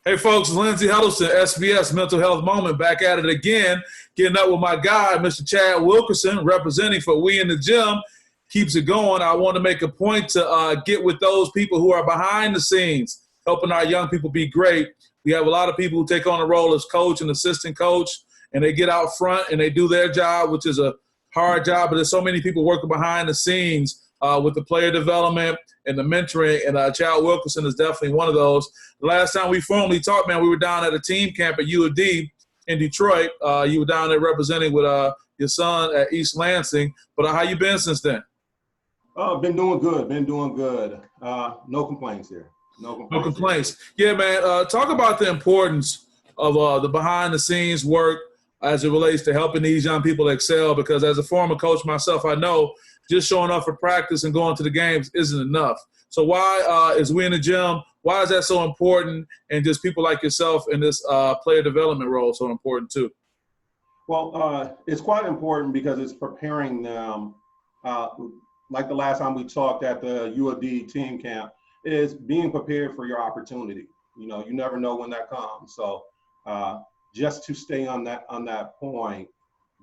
Hey folks, Lindsey Huddleston, SPS Mental Health Moment, back at it again, getting up with my guy, Mr. Chad Wilkerson, representing for We in the Gym. Keeps it going. I want to make a point to get with those people who are behind the scenes, helping our young people be great. We have a lot of people who take on the role as coach and assistant coach, and they get out front and they do their job, which is a hard job, but there's so many people working behind the scenes with the player development and the mentoring, and Chad Wilkerson is definitely one of those. The last time we formally talked, man, we were down at a team camp at U of D in Detroit. You were down there representing with your son at East Lansing. But how you been since then? Been doing good. No complaints here. No complaints. Yeah, man. Talk about the importance of the behind-the-scenes work as it relates to helping these young people excel, because as a former coach myself, I know just showing up for practice and going to the games isn't enough. So why is We in the Gym, why is that so important, and just people like yourself in this player development role so important too? Well, it's quite important because it's preparing them, like the last time we talked at the U of D team camp, is being prepared for your opportunity. You know, you never know when that comes. So just to stay on that point,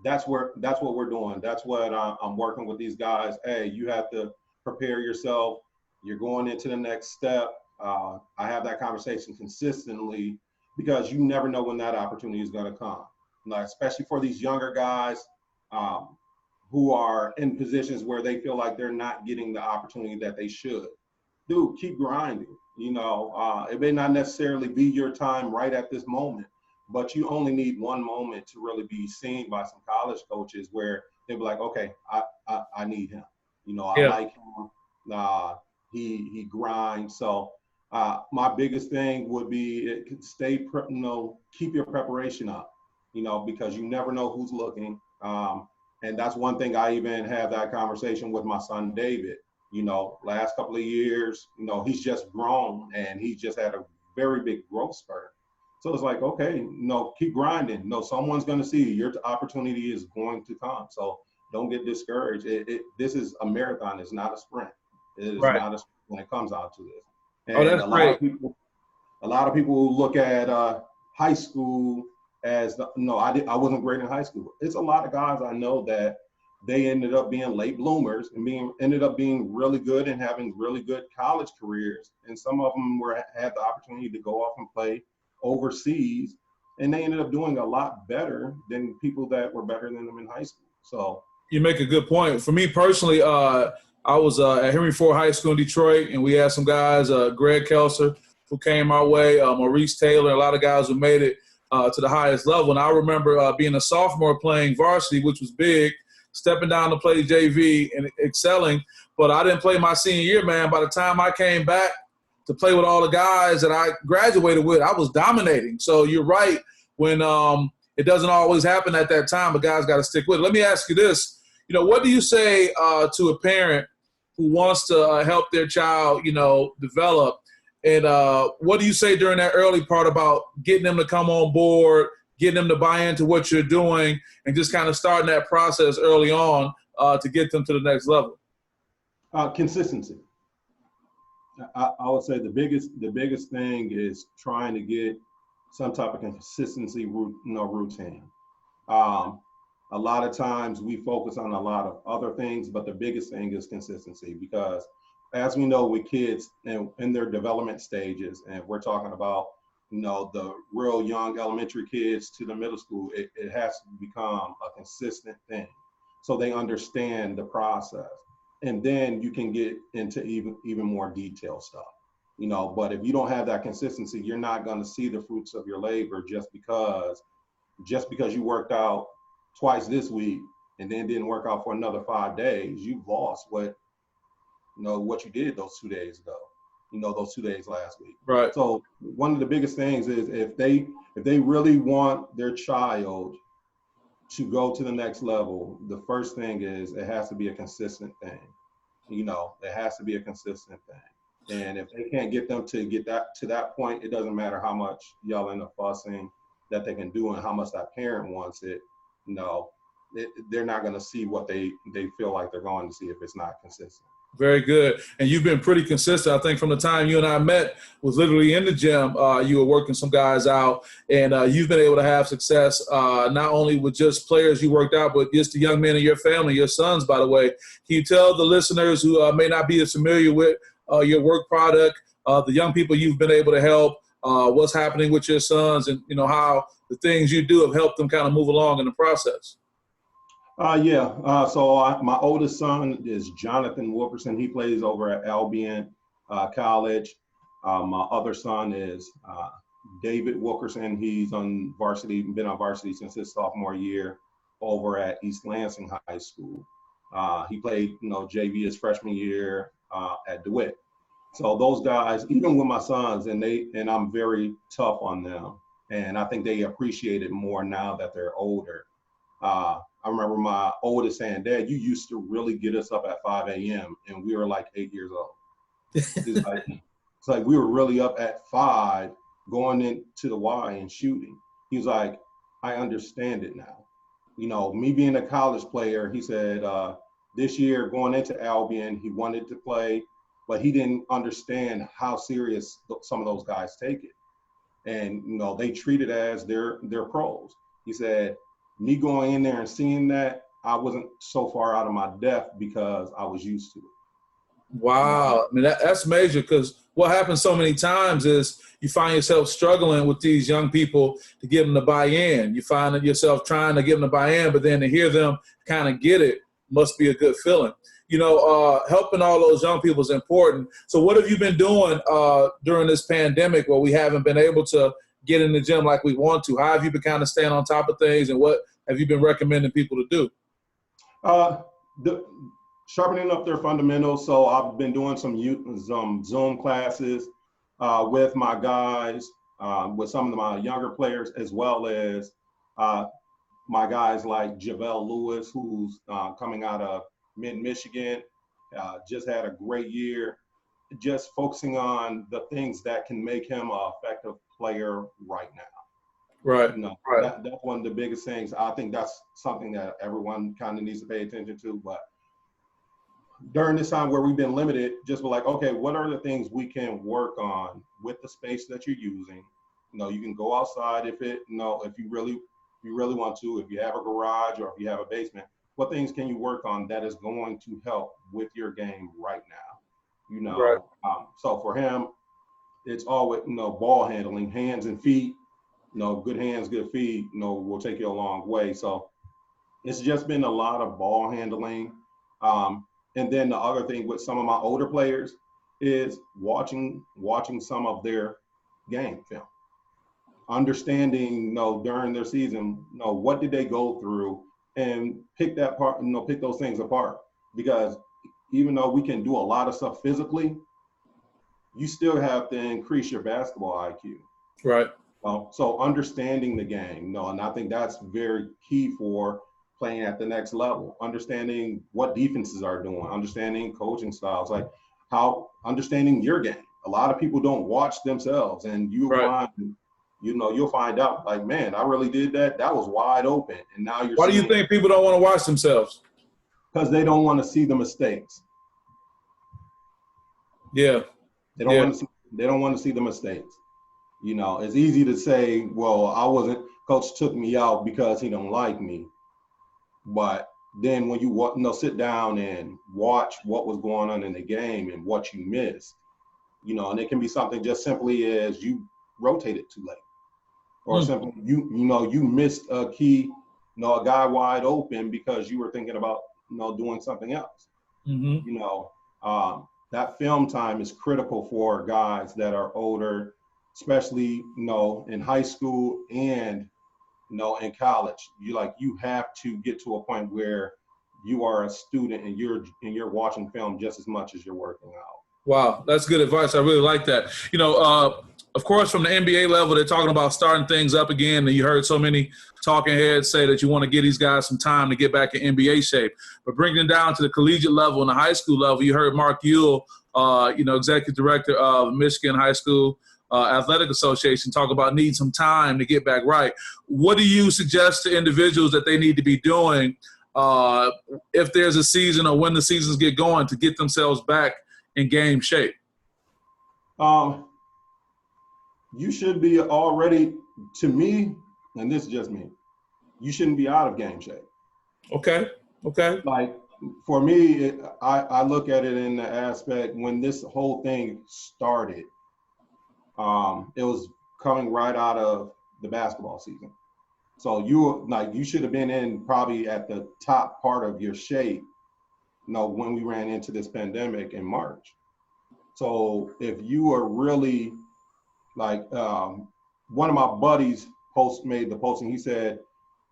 that's what we're doing. That's what I'm working with these guys. Hey, you have to prepare yourself. You're going into the next step. I have that conversation consistently because you never know when that opportunity is going to come. Like, especially for these younger guys who are in positions where they feel like they're not getting the opportunity that they should. Dude, keep grinding. You know, it may not necessarily be your time right at this moment, but you only need one moment to really be seen by some college coaches where they'll be like, okay, I need him. You know, I like him. He grinds. So my biggest thing would be keep your preparation up, you know, because you never know who's looking. And that's one thing I even have that conversation with my son, David. You know, last couple of years, you know, he's just grown and he just had a very big growth spurt. So it's like, okay, you know, keep grinding. You know, someone's going to see you. Your opportunity is going to come. So don't get discouraged. This is a marathon. It's not a sprint. It is not a sprint when it comes out to this. And that's great. A lot of people look at high school as I wasn't great in high school. It's a lot of guys I know that they ended up being late bloomers and ended up being really good and having really good college careers. And some of them had the opportunity to go off and play overseas, and they ended up doing a lot better than people that were better than them in high school. So you make a good point. For me personally, I was at Henry Ford High School in Detroit, and we had some guys, Greg Kelser, who came our way, Maurice Taylor, a lot of guys who made it to the highest level. And I remember being a sophomore playing varsity, which was big, stepping down to play JV and excelling. But I didn't play my senior year, man. By the time I came back to play with all the guys that I graduated with, I was dominating. So you're right, when it doesn't always happen at that time, but guys got to stick with it. Let me ask you this. You know, what do you say to a parent who wants to help their child, you know, develop? And what do you say during that early part about getting them to come on board, getting them to buy into what you're doing, and just kind of starting that process early on to get them to the next level? Consistency. I would say the biggest thing is trying to get some type of consistency routine. A lot of times we focus on a lot of other things, but the biggest thing is consistency, because as we know with kids and in their development stages, and we're talking about, you know, the real young elementary kids to the middle school, it has to become a consistent thing so they understand the process. And then you can get into even more detailed stuff, you know. But if you don't have that consistency, you're not going to see the fruits of your labor just because you worked out twice this week and then didn't work out for another 5 days. You've lost what you did those 2 days ago, you know, those 2 days last week. Right. So one of the biggest things is if they really want their child to go to the next level, the first thing is it has to be a consistent thing. You know, it has to be a consistent thing. And if they can't get them to get that to that point, it doesn't matter how much yelling or fussing that they can do and how much that parent wants it. You know, they're not going to see what they feel like they're going to see if it's not consistent. Very good. And you've been pretty consistent. I think from the time you and I met was literally in the gym. You were working some guys out, and you've been able to have success not only with just players you worked out, but just the young men in your family, your sons, by the way. Can you tell the listeners who may not be as familiar with your work product, the young people you've been able to help, what's happening with your sons, and how the things you do have helped them kind of move along in the process? My oldest son is Jonathan Wilkerson. He plays over at Albion College. My other son is David Wilkerson. He's on varsity, been on varsity since his sophomore year over at East Lansing High School. He played, JV his freshman year at DeWitt. So those guys, even with my sons, and I'm very tough on them, and I think they appreciate it more now that they're older. I remember my oldest saying, "Dad, you used to really get us up at 5 a.m. and we were like 8 years old." It's like we were really up at 5 going into the Y and shooting. He was like, "I understand it now." Me being a college player, he said this year going into Albion, he wanted to play, but he didn't understand how serious some of those guys take it. And, they treat it as they're pros. He said, me going in there and seeing that, I wasn't so far out of my depth because I was used to it. Wow. I mean, that's major, because what happens so many times is you find yourself struggling with these young people to get them to buy in. You find yourself trying to get them to buy in, but then to hear them kind of get it must be a good feeling. Helping all those young people is important. So what have you been doing during this pandemic where we haven't been able to get in the gym like we want to? How have you been kind of staying on top of things, and what have you been recommending people to do? Sharpening up their fundamentals. So I've been doing some Zoom classes with my guys, with some of my younger players, as well as my guys like Javel Lewis, who's coming out of Mid-Michigan, just had a great year, just focusing on the things that can make him an effective player right now. Right. That's one of the biggest things. I think that's something that everyone kind of needs to pay attention to. But during this time where we've been limited, just be like, okay, what are the things we can work on with the space that you're using? You can go outside if you really want to, if you have a garage or if you have a basement. What things can you work on that is going to help with your game right now? Right. So for him, it's always, ball handling, hands and feet, good hands, good feet, will take you a long way. So it's just been a lot of ball handling. And then the other thing with some of my older players is watching some of their game film, understanding, during their season, what did they go through, and pick that part, pick those things apart. Because even though we can do a lot of stuff physically, you still have to increase your basketball IQ. Right. So understanding the game, and I think that's very key for playing at the next level. Understanding what defenses are doing, understanding coaching styles, like understanding your game. A lot of people don't watch themselves, and you'll find out, like, man, I really did that. That was wide open. And now you're. Why do you think people don't want to watch themselves? Because they don't want to see the mistakes. Yeah. They don't want to see the mistakes. It's easy to say, well, coach took me out because he don't like me. But then when you sit down and watch what was going on in the game and what you missed, and it can be something just simply as you rotated too late. Or simply you missed a key, a guy wide open because you were thinking about doing something else. Mm-hmm. That film time is critical for guys that are older, especially in high school and in college. You have to get to a point where you are a student and you're watching film just as much as you're working out. Wow, that's good advice. I really like that. Of course, from the NBA level, they're talking about starting things up again. And you heard so many talking heads say that you want to give these guys some time to get back in NBA shape. But bringing it down to the collegiate level and the high school level, you heard Mark Ewell, executive director of Michigan High School Athletic Association, talk about needing some time to get back right. What do you suggest to individuals that they need to be doing if there's a season or when the seasons get going to get themselves back in game shape? You should be already, to me, and this is just me, you shouldn't be out of game shape. Okay. Like, for me, I look at it in the aspect when this whole thing started, it was coming right out of the basketball season. So you should have been in probably at the top part of your shape, when we ran into this pandemic in March. So if you are really one of my buddies made the posting, he said,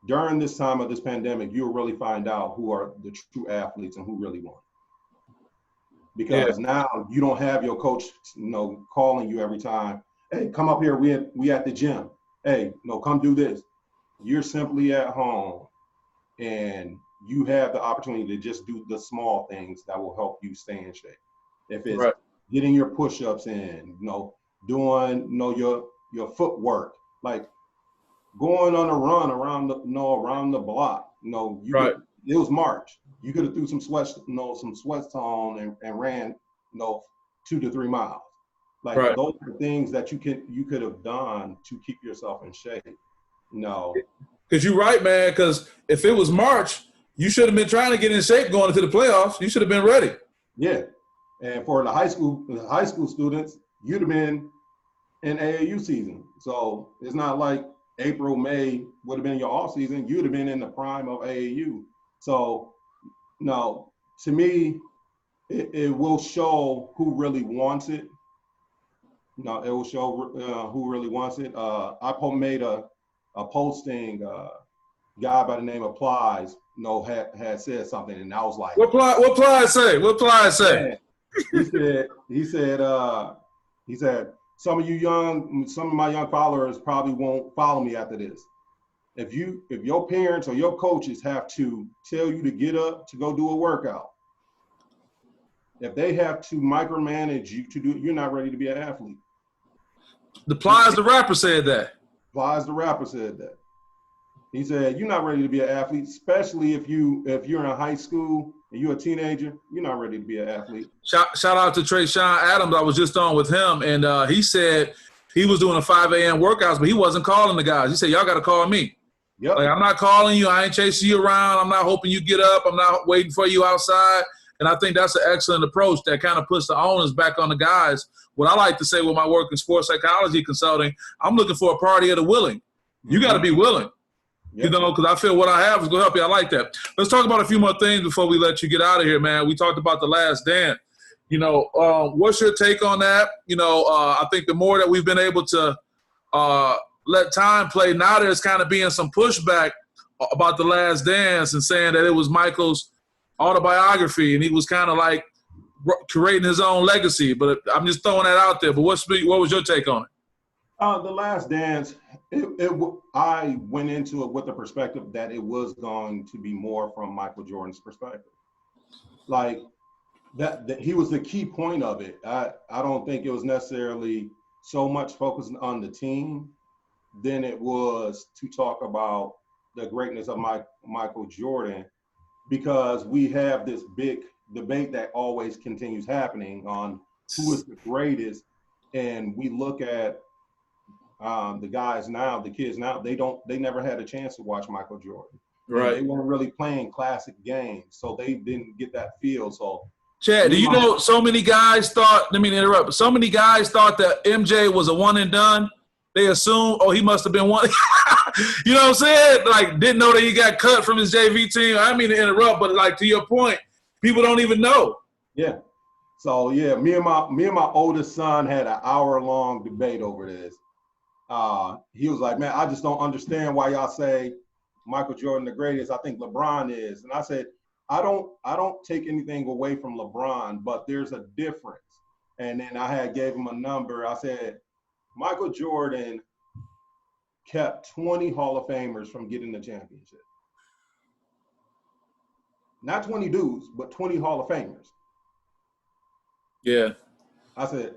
during this time of this pandemic, you'll really find out who are the true athletes and who really won. Because now you don't have your coach, calling you every time, hey, come up here, we at the gym. Hey, come do this. You're simply at home and you have the opportunity to just do the small things that will help you stay in shape. If it's getting your push-ups in, doing, your footwork, like going on a run around the block. It was March. You could have threw some sweats on and ran, 2 to 3 miles. Those are things that you could have done to keep yourself in shape. Because you're right, man. Because if it was March, you should have been trying to get in shape going into the playoffs. You should have been ready. Yeah, and for the high school students, you'd have been in AAU season. So it's not like April, May would have been your off season. You'd have been in the prime of AAU. So, to me, it will show who really wants it. It will show who really wants it. I made a posting. Guy by the name of Plies, had said something, and I was like, "What Plies say? What Plies say?" He said, some of my young followers probably won't follow me after this. If your parents or your coaches have to tell you to get up to go do a workout, if they have to micromanage you to do, you're not ready to be an athlete. The Plies, the rapper, said that. Plies, the rapper, said that. He said, you're not ready to be an athlete, especially if you're in high school and you're a teenager, you're not ready to be an athlete. Shout out to Trayshawn Adams. I was just on with him, and he said he was doing a 5 a.m. workouts, but he wasn't calling the guys. He said, y'all got to call me. Yep. I'm not calling you. I ain't chasing you around. I'm not hoping you get up. I'm not waiting for you outside. And I think that's an excellent approach that kind of puts the onus back on the guys. What I like to say with my work in sports psychology consulting, I'm looking for a party of the willing. You got to be willing. Yep. Because I feel what I have is going to help you. I like that. Let's talk about a few more things before we let you get out of here, man. We talked about The Last Dance. What's your take on that? I think the more that we've been able to let time play, now there's kind of being some pushback about The Last Dance and saying that it was Michael's autobiography and he was kind of like creating his own legacy. But I'm just throwing that out there. But what was your take on it? The Last Dance, I went into it with the perspective that it was going to be more from Michael Jordan's perspective. Like that he was the key point of it. I don't think it was necessarily so much focused on the team than it was to talk about the greatness of Michael Jordan, because we have this big debate that always continues happening on who is the greatest, and we look at the guys now, the kids now, they never had a chance to watch Michael Jordan. Right. And they weren't really playing classic games, so they didn't get that feel. So, Chad, do you know so many guys thought, let me interrupt, so many guys thought that MJ was a one and done. They assumed, he must have been one. You know what I'm saying? Like, didn't know that he got cut from his JV team. I didn't mean to interrupt, but like to your point, people don't even know. Yeah. So yeah, me and my oldest son had an hour-long debate over this. He was like, man, I just don't understand why y'all say Michael Jordan the greatest. I think LeBron is. And I said, I don't take anything away from LeBron, but there's a difference. And then I gave him a number. I said, Michael Jordan kept 20 Hall of Famers from getting the championship. Not 20 dudes, but 20 Hall of Famers. Yeah. I said,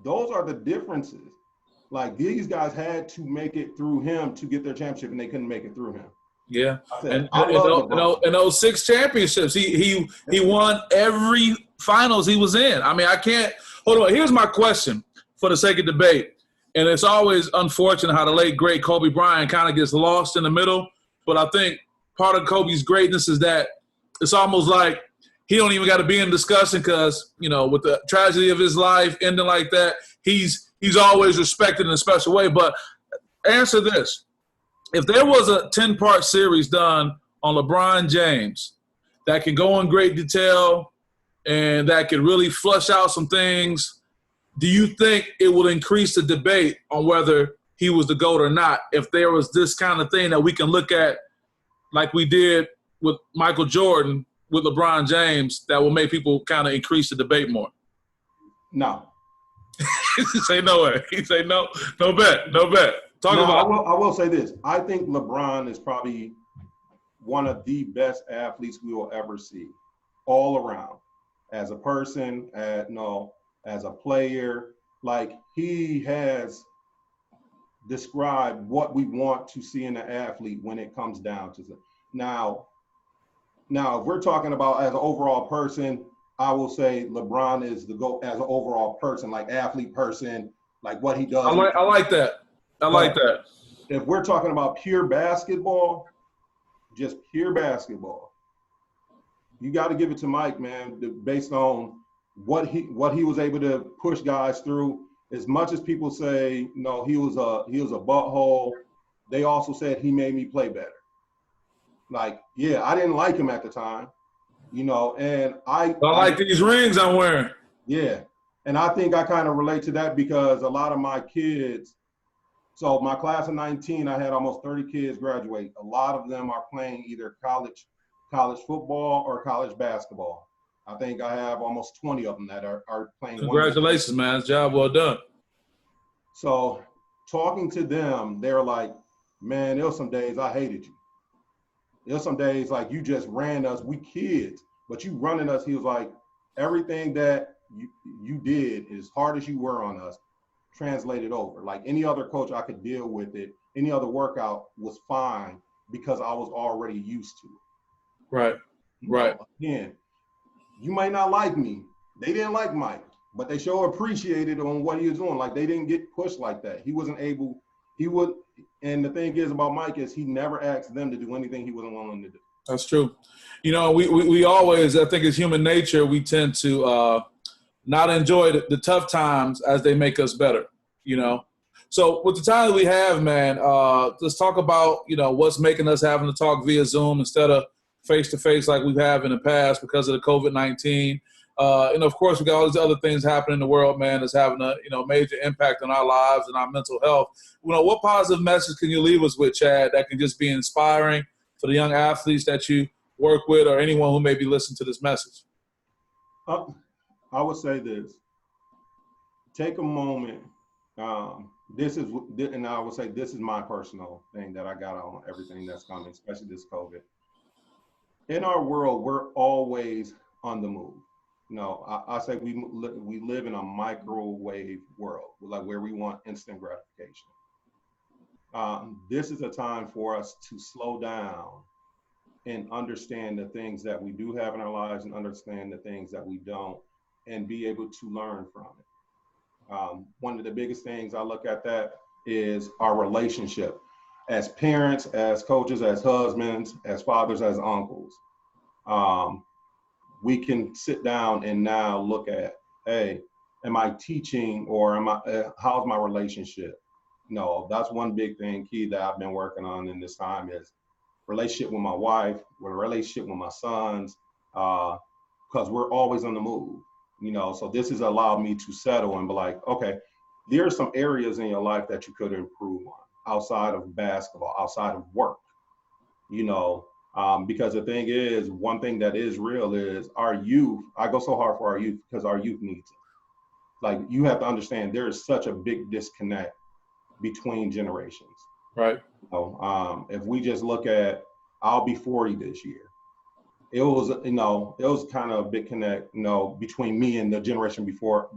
those are the differences. Like, these guys had to make it through him to get their championship, and they couldn't make it through him. Yeah, I said, and I love LeBron. in those 6 championships, he won every finals he was in. I mean, I can't hold on. Here's my question for the sake of debate, and it's always unfortunate how the late great Kobe Bryant kind of gets lost in the middle. But I think part of Kobe's greatness is that it's almost like he don't even got to be in discussion because with the tragedy of his life ending like that, he's always respected in a special way. But answer this. If there was a 10-part series done on LeBron James that can go in great detail and that could really flush out some things, do you think it will increase the debate on whether he was the GOAT or not if there was this kind of thing that we can look at like we did with Michael Jordan with LeBron James that will make people kind of increase the debate more? No. He say no way. He say no bet. I will say this. I think LeBron is probably one of the best athletes we will ever see, all around, as a person, as a player. Like, he has described what we want to see in an athlete when it comes down to it. Now, if we're talking about as an overall person, I will say LeBron is the GOAT as an overall person, like athlete person, like what he does. I like that. I like that. If we're talking about pure basketball, just pure basketball, you got to give it to Mike, man, based on what he was able to push guys through. As much as people say, he was a butthole, they also said he made me play better. Like, yeah, I didn't like him at the time, and I like these rings I'm wearing. Yeah, and I think I kind of relate to that because a lot of my kids. So my class of 19, I had almost 30 kids graduate. A lot of them are playing either college football or college basketball. I think I have almost 20 of them that are playing. Congratulations, man. Job well done. So talking to them, they're like, man, there were some days I hated you. There were some days like you just ran us, we kids, but you running us. He was like, everything that you did, as hard as you were on us, translated over. Like any other coach, I could deal with it. Any other workout was fine because I was already used to it. Right. Again, you might not like me. They didn't like Mike, but they sure appreciated on what he was doing. Like, they didn't get pushed like that. And the thing is about Mike is he never asked them to do anything he wasn't willing to do. That's true. We always, I think it's human nature, we tend to not enjoy the tough times as they make us better, So with the time that we have, man, let's talk about, what's making us having to talk via Zoom instead of face-to-face like we have in the past because of the COVID-19. And, of course, we got all these other things happening in the world, man, that's having a major impact on our lives and our mental health. What positive message can you leave us with, Chad, that can just be inspiring for the young athletes that you work with or anyone who may be listening to this message? I would say this. Take a moment. And I would say this is my personal thing that I got on everything that's coming, especially this COVID. In our world, we're always on the move. I say we live in a microwave world, like where we want instant gratification. This is a time for us to slow down and understand the things that we do have in our lives and understand the things that we don't, and be able to learn from it. One of the biggest things I look at that is our relationship as parents, as coaches, as husbands, as fathers, as uncles. We can sit down and now look at, hey, am I teaching or how's my relationship? That's one big thing, key, that I've been working on in this time is relationship with my wife, relationship with my sons, because we're always on the move. So this has allowed me to settle and be like, okay, there are some areas in your life that you could improve on outside of basketball, outside of work, because the thing is, one thing that is real is our youth. I go so hard for our youth because our youth needs it. Like, you have to understand there is such a big disconnect between generations. Right. If we just look at, I'll be 40 this year. It was kind of a big connect, between me and the generation before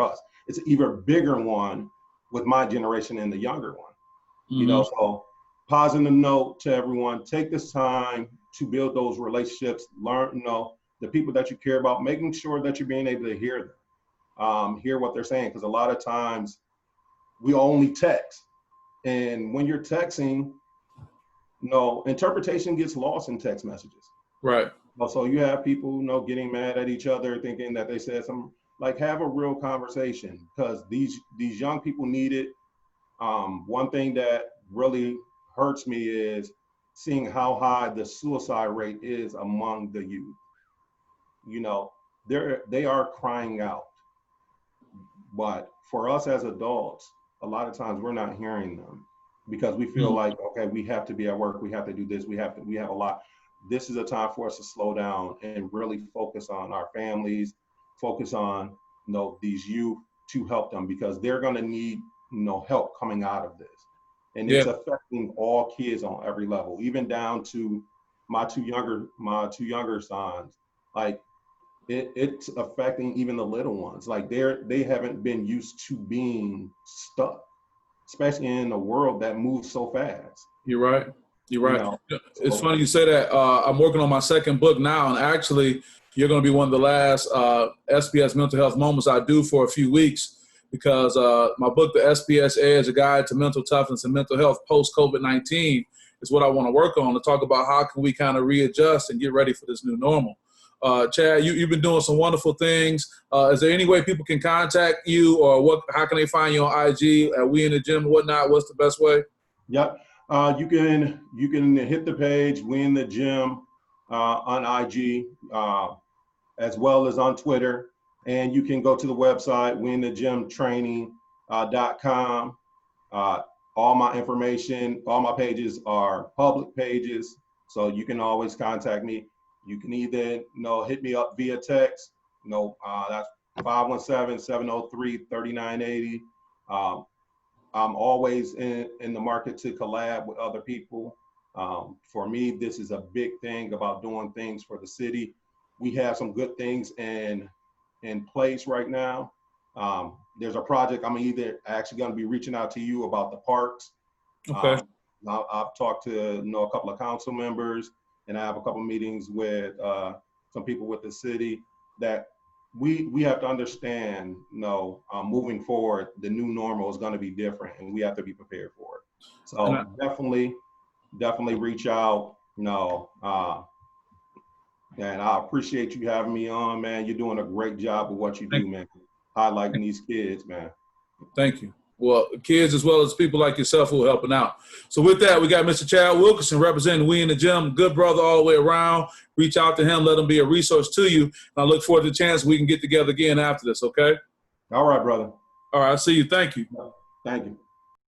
us. It's an even bigger one with my generation and the younger one. Mm-hmm. So positive note to everyone, take this time to build those relationships, learn, the people that you care about, making sure that you're being able to hear them, hear what they're saying. Because a lot of times we only text. And when you're texting, interpretation gets lost in text messages. Right. So you have people, getting mad at each other, thinking that they said something. Like, have a real conversation, because these young people need it. One thing that really hurts me is seeing how high the suicide rate is among the youth. They are crying out. But for us as adults, a lot of times we're not hearing them, because we feel like, okay, we have to be at work, we have to do this, we have a lot. This is a time for us to slow down and really focus on our families, focus on, these youth, to help them, because they're going to need, help coming out of this. And it's affecting all kids on every level, even down to my two younger sons. Like, it's affecting even the little ones. Like, they haven't been used to being stuck, especially in a world that moves so fast. You're right. It's funny you say that. I'm working on my second book now, and actually, you're going to be one of the last SPS mental health moments I do for a few weeks, because my book, The SPS Edge, A Guide to Mental Toughness and Mental Health Post-COVID-19, is what I want to work on, to talk about how can we kind of readjust and get ready for this new normal. Chad, you've been doing some wonderful things. Is there any way people can contact you, or how can they find you on IG, We in the Gym and whatnot? What's the best way? Yep. You can hit the page, We in the Gym, on IG, as well as on Twitter. And you can go to the website, weinthegymtraining.com. All my information, all my pages are public pages, so you can always contact me. You can either, hit me up via text, that's 517-703-3980. I'm always in the market to collab with other people. For me, this is a big thing about doing things for the city. We have some good things in place right now. There's a project I'm actually going to be reaching out to you about the parks. Okay. I've talked to a couple of council members, and I have a couple of meetings with some people with the city, that we have to understand, moving forward, the new normal is going to be different, and we have to be prepared for it. So definitely reach out, and I appreciate you having me on, man. You're doing a great job with what you do, man. Highlighting these kids, man. Thank you. Well, kids as well as people like yourself who are helping out. So with that, we got Mr. Chad Wilkerson representing We in the Gym. Good brother all the way around. Reach out to him. Let him be a resource to you. And I look forward to the chance we can get together again after this, okay? All right, brother. All right, I'll see you. Thank you. Thank you.